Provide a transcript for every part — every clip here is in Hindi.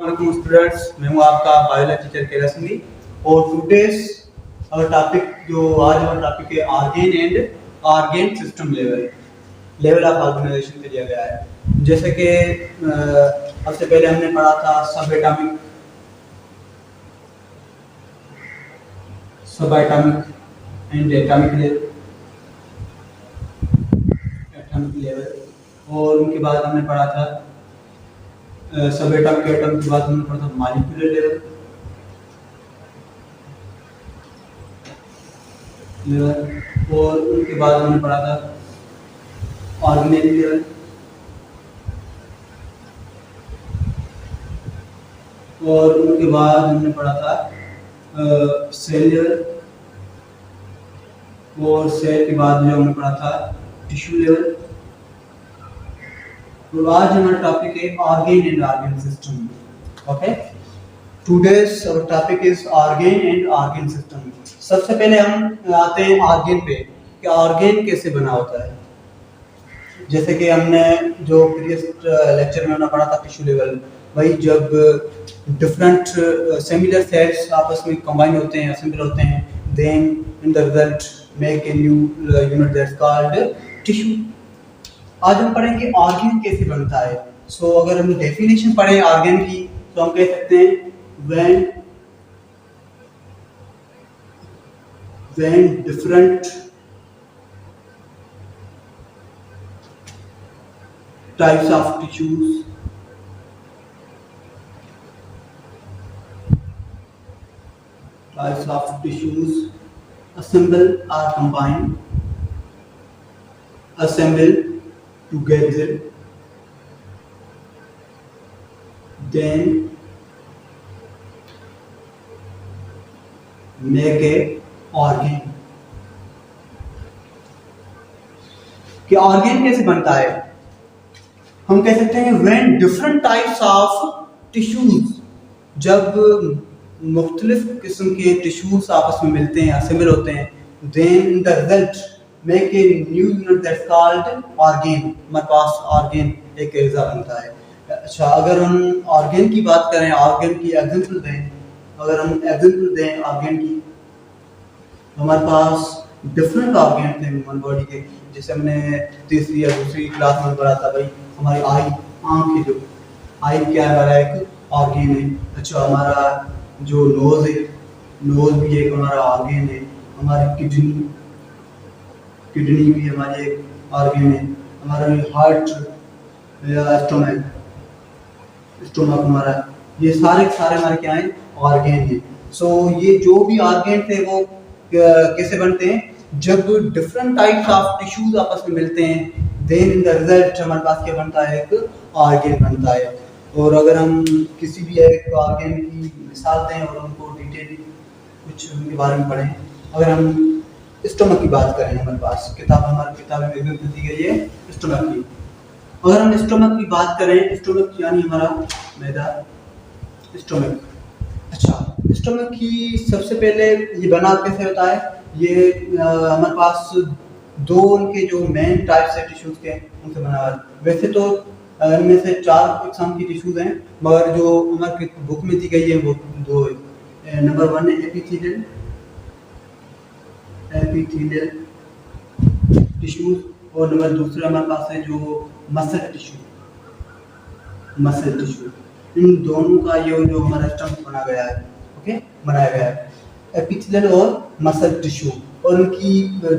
वालेकुम स्टूडेंट्स, मैं हूँ आपका बायोलॉजी टीचर कैलाश सिंह और टुडेस अवर टॉपिक आज हमारा टॉपिक है organ and organ system level of organisation पे दिया गया है। जैसे कि सबसे पहले हमने पढ़ा था सब एटॉमिक एंड एटॉमिक लेवल और उनके बाद हमने पढ़ा था सब एटम के बाद हमने पढ़ा था मॉलिक्यूलर लेवल और उनके बाद हमने पढ़ा था ऑर्गेनेल लेवल और उनके बाद हमने पढ़ा था सेल लेवल और सेल के बाद जो हमने पढ़ा था टिश्यू लेवल। तो आज हमारा टॉपिक है organ and organ system. Okay, today's our topic is organ and organ system. सबसे पहले हम आते हैं ऑर्गेन पे कि ऑर्गेन कैसे बना होता है। जैसे कि हमने जो प्रीवियस लेक्चर में हमने पढ़ा था टिश्यू लेवल, भाई जब डिफरेंट सिमिलर सेल्स आपस में कंबाइन होते हैं, असेंबल होते हैं, then in the result make a new unit that's called tissue. आज हम पढ़ेंगे ऑर्गेन कैसे बनता है। सो अगर हम डेफिनेशन पढ़ें ऑर्गेन की तो हम कह सकते हैं when different types of tissues assemble or assemble together, then make a organ. कि ऑर्गेन कैसे बनता है, हम कह सकते हैं when different types of tissues, जब मुख्तलिफ किस्म के टिश्यूज आपस में मिलते हैं, असेंबल होते हैं, then in the result make a new unit that's called organ. हमारे पास ऑर्गेन एक एग्जा बनता है। अच्छा, अगर हम ऑर्गेन की बात करें, ऑर्गेन की एग्जांपल दें, अगर हम एग्जांपल दें ऑर्गेन की, हमारे पास डिफरेंट ऑर्गेन थे ह्यूमन बॉडी के। जैसे हमने तीसरी या दूसरी क्लास में पढ़ा था, भाई हमारी आई, आँख है, जो आई क्या है, हमारा एक ऑर्गेन है। अच्छा, हमारा जो नोज है, नोज भी एक हमारा ऑर्गेन है। हमारी किडनी भी हमारी एक ऑर्गेन है। हमारा हार्ट, स्टोमक हमारा, ये सारे हमारे क्या है, ऑर्गेन है। सो ये जो भी ऑर्गेन थे वो कैसे बनते हैं, जब डिफरेंट टाइप्स ऑफ टिश्यूज आपस में मिलते हैं, देन इन द रिजल्ट हमारे पास क्या बनता है, एक ऑर्गेन बनता है। और अगर हम किसी भी एक ऑर्गेन की मिसाल दें और उनको डिटेल कुछ उनके बारे में पढ़ें, अगर हम स्टोमक की बात करें, हमारे पास हमारी किताब में एग्जांपल दी गई है स्टोमक की। अगर हम स्टोमक की बात करें, स्टोमक यानी हमारा मैदा, स्टोमक। अच्छा, स्टोमक की सबसे पहले ये बना कैसे होता है, ये हमारे पास दो उनके जो मेन टाइप से टिश्यूज के उनसे बना हुआ है। वैसे तो इनमें से 4 किस्म की टिश्यूज हैं, मगर जो हमारी बुक में दी गई है वो 2 है। नंबर 1 है एपिथेलियल टिश्यूज और नंबर दूसरा हमारे पास है जो मसल टिश्यू। इन दोनों का ये जो हमारा स्टमक बनाया गया है, एपिथेलियल और मसल टिश्यू, और उनकी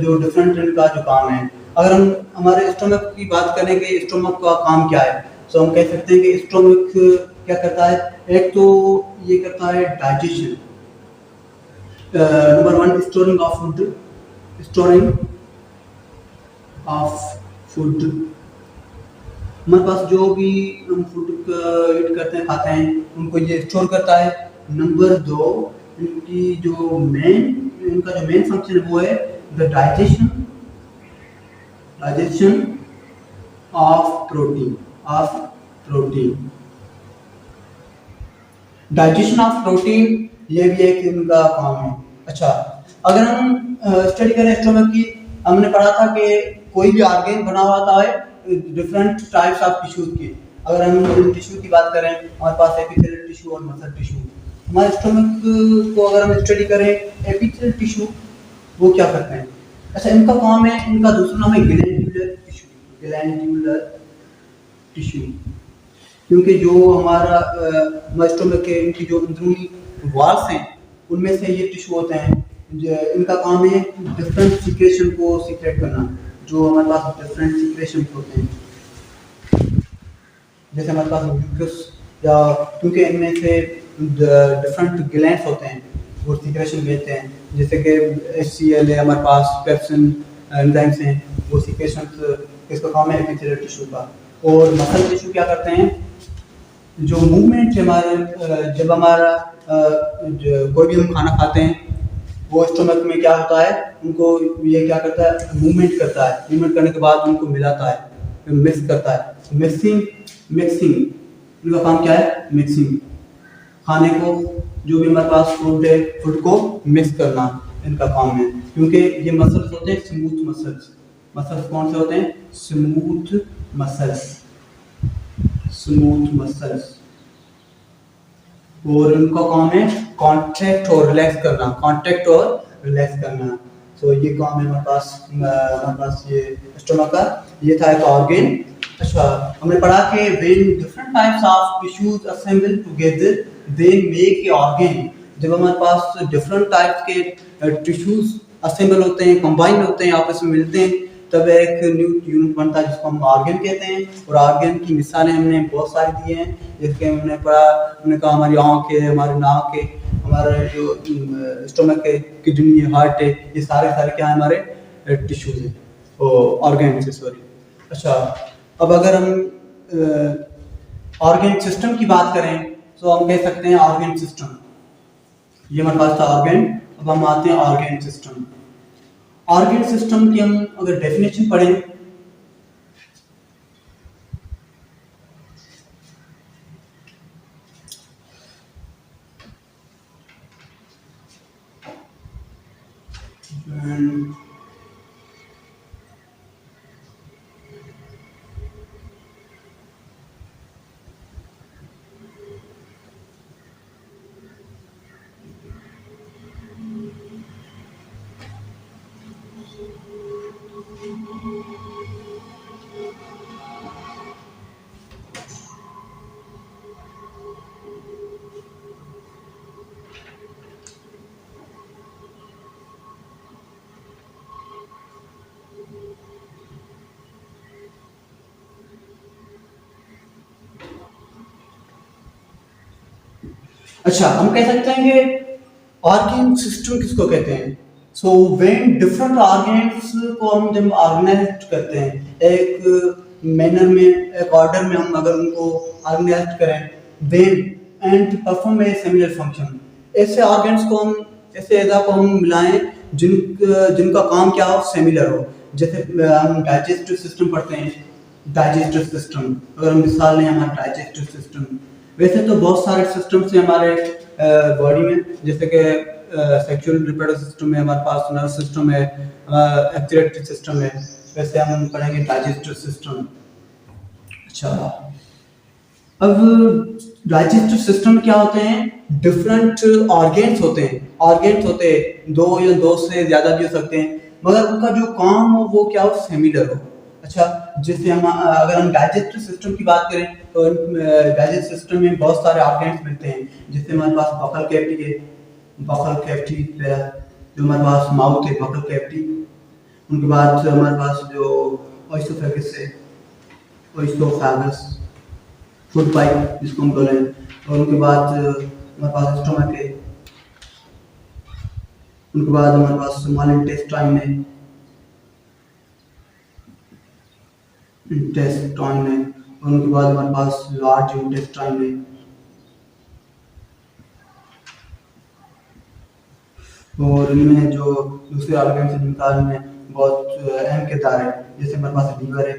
जो डिफरेंट इनका जो काम है। अगर हम हमारे स्टमक की बात करें कि स्टमक का काम क्या है, तो हम कह सकते हैं कि स्टमक क्या करता है, एक तो ये करता है digestion, number 1 storing of food. हमारे पास जो भी हम फूड ईट करते हैं, खाते हैं, उनको ये स्टोर करता है। नंबर 2, इनका जो मेन फंक्शन है वो है the digestion of protein. Digestion of protein ये भी एक इनका काम है। अच्छा, अगर हम स्टडी करें स्टोमक की, हमने पढ़ा था कि कोई भी ऑर्गेन बना हुआ था डिफरेंट टाइप्स ऑफ टिश्यूज की। अगर हम टिश्यू की बात करें, हमारे पास एपिथेलियल टिश्यू और मसल टिश्यू। हमारे स्टमक को अगर हम स्टडी करें, एपिथेलियल टिश्यू वो क्या करते हैं? अच्छा, इनका काम है, इनका दूसरा नाम है ग्लैंडुलर टिश्यू। ग्लैंडुलर टिश्यू, क्योंकि जो हमारा स्टमक के इनकी जो अंदरूनी वॉल्स हैं उनमें से ये टिश्यू होते हैं। इनका काम है डिफरेंट सीक्रेशन को सीक्रेट करना, जो हमारे पास डिफरेंट सीक्रेशन होते हैं, जैसे हमारे पास म्यूकस, या क्योंकि इनमें से डिफरेंट ग्लैंड्स होते हैं वो सीक्रेशन देते हैं, जैसे कि HCl है हमारे पास, पेप्सिन एंजाइम्स हैं, वो सीक्रेशन इसका काम है एपिथेलियल टिश्यू का। और मसल टिश्यू क्या करते हैं? जो मूवमेंट हमारे जब हमारा कोई भी हम खाना खाते हैं, वो स्टमक में क्या होता है, उनको ये क्या करता है, मूवमेंट करता है। मूवमेंट करने के बाद उनको मिलाता है, मिक्स करता है। मिक्सिंग इनका काम क्या है? मिक्सिंग, खाने को, जो भी हमारे पास फूड है, फूड को मिक्स करना इनका काम है। क्योंकि ये मसल्स होते हैं स्मूथ मसल्स। मसल्स कौन से होते हैं? Smooth muscles. और इनका काम है कॉन्ट्रैक्ट और रिलैक्स करना। तो ये काम है हमारे पास ये स्टमक का। ये था एक ऑर्गन। अच्छा, हमने पढ़ा कि when different types of tissues assemble together they make a organ. जब हमारे पास डिफरेंट टाइप्स के टिश्यूज असेंबल होते हैं, कंबाइन होते हैं, आपस में मिलते हैं, तब एक न्यू यूनिट बनता है जिसको हम ऑर्गन कहते हैं। और ऑर्गन की मिसालें हमने बहुत सारी दी हैं, जिसके हमने पढ़ा, हमने कहा हमारी आँख है, हमारे नाक है, हमारा जो स्टमक है, किडनी है, हार्ट है, ये सारे क्या है? हमारे टिश्यूज हैं, ऑर्गन से, सॉरी। अच्छा, अब अगर हम ऑर्गन सिस्टम की बात करें तो हम कह सकते हैं ऑर्गन सिस्टम। ये हमारे पास था ऑर्गन। अब हम आते हैं ऑर्गन सिस्टम। ऑर्गन सिस्टम की हम अगर डेफिनेशन पढ़ें, अच्छा, हम कह सकते हैं कि ऑर्गन सिस्टम किसको कहते हैं? सो व्हेन डिफरेंट ऑर्गन्स को हम जब ऑर्गेनाइज करते हैं, एक मैनर में, एक ऑर्डर में हम अगर उनको ऑर्गेनाइज करें, then and perform a similar function. ऐसे ऑर्गन्स को हम, ऐसे एजा को हम मिलाएं जिनका काम क्या हो? सिमिलर हो। जैसे हम डाइजेस्टिव सिस्टम पढ़ते हैं, डाइजेस्टिव सिस्टम अगर हम मिसाल लें, हमारा डाइजेस्टिव सिस्टम, वैसे तो बहुत सारे सिस्टम्स हैं हमारे बॉडी में, जैसे कि सेक्सुअल रिप्रोडक्टिव सिस्टम है, हमारे पास नर्वस सिस्टम है, एक्सक्रीटरी सिस्टम है। वैसे हम पढ़ेंगे डाइजेस्टिव सिस्टम। अच्छा, अब डाइजेस्टिव सिस्टम क्या होते हैं? डिफरेंट ऑर्गेन्स होते हैं। ऑर्गेन्स होते हैं दो या दो से ज्यादा भी हो सकते हैं, मगर उनका जो काम हो वो क्या हो? सिमिलर हो। अच्छा, जैसे हम अगर हम डाइजेस्टिव सिस्टम की बात करें तो डाइजेस्टिव सिस्टम में बहुत सारे ऑर्गेन्स मिलते हैं, जिससे हमारे पास बकल कैविटी है, बकल कैविटी जो हमारे पास माउथ है, बकल कैविटी। उनके बाद हमारे पास जो ओइसोफेगस है, ओइसोफेगस, फूड पाइप जिसको हम बोलें, और उनके बाद हमारे पास स्टोमक है, उनके बाद हमारे पास स्मॉल इंटेस्टाइन है, और उनके बाद हमारे पास लार्ज इंटेस्टाइन है। और इनमें जो दूसरे ऑर्गन से निकाल में बहुत अहम किरदार है, जैसे हमारे पास लीवर है,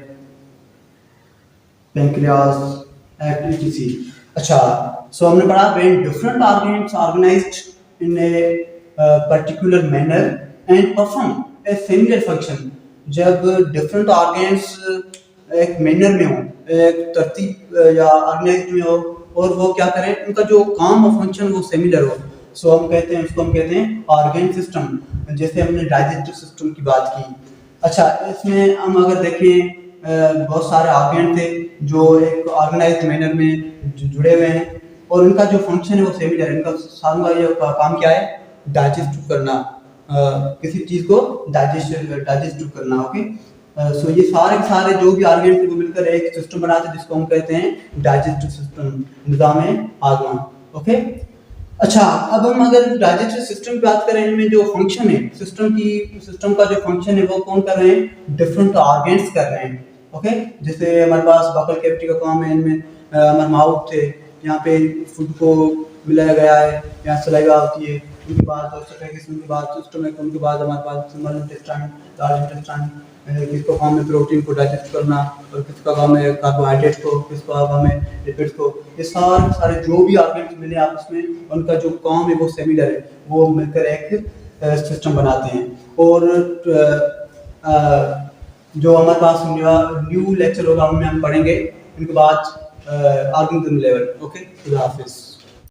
पैंक्रियास, एटलीसी। अच्छा, सो हमने पढ़ा when different organs organized in a particular manner and perform a similar function. जब डिफरेंट ऑर्गन्स एक मैनर में हो, एक तरतीब या ऑर्गेनाइज्ड में हो, और वो क्या करें, उनका जो काम और फंक्शन वो सिमिलर हो। सो हम कहते हैं, उसको हम कहते हैं ऑर्गेन सिस्टम। जैसे हमने डाइजेस्टिव सिस्टम की बात की। अच्छा, इसमें हम अगर देखें बहुत सारे ऑर्गेन थे जो एक ऑर्गेनाइज्ड मैनर में जुड़े हुए हैं, और उनका जो फंक्शन है वो सिमिलर है। इनका सारा ये काम क्या है, डाइजेस्ट करना, किसी चीज को डाइजेस्ट करना। ओके, सो ये सारे के सारे जो भी ऑर्गेन थे वो मिलकर एक सिस्टम बनाते हैं जिसको हम कहते हैं डाइजेस्टिव सिस्टम, निजाम हाजमा। ओके, अच्छा, अब हम अगर डाइजेस्टिव सिस्टम की बात करें, इनमें जो फंक्शन है सिस्टम का जो फंक्शन है वो कौन कर रहे हैं, डिफरेंट ऑर्गेन्स कर रहे हैं। ओके, जैसे हमारे पास बकल कैविटी का काम है, इनमें हमारे माउथ थे, यहाँ पे फूड को मिलाया गया है, यहाँ सलाइवा होती है, उनके बाद उनके बाद स्टोमक, उनके बाद हमारे पास स्मॉल इंटेस्टाइन, लार्ज इंटेस्टाइन, किसको काम है प्रोटीन को डाइजेस्ट करना, और किसका काम है कार्बोहाइड्रेट को, किसका काम है लिपिड्स को। ये सारे जो भी ऑर्गेन्स मिले आपस में, उनका जो काम है वो सिमिलर है, वो मिलकर एक सिस्टम बनाते हैं। और जो हमारे पास न्यू लेक्चर होगा उनमें हम पढ़ेंगे इनके बाद ऑर्गेनिज्म लेवल। ओके, खुदा हाफिज।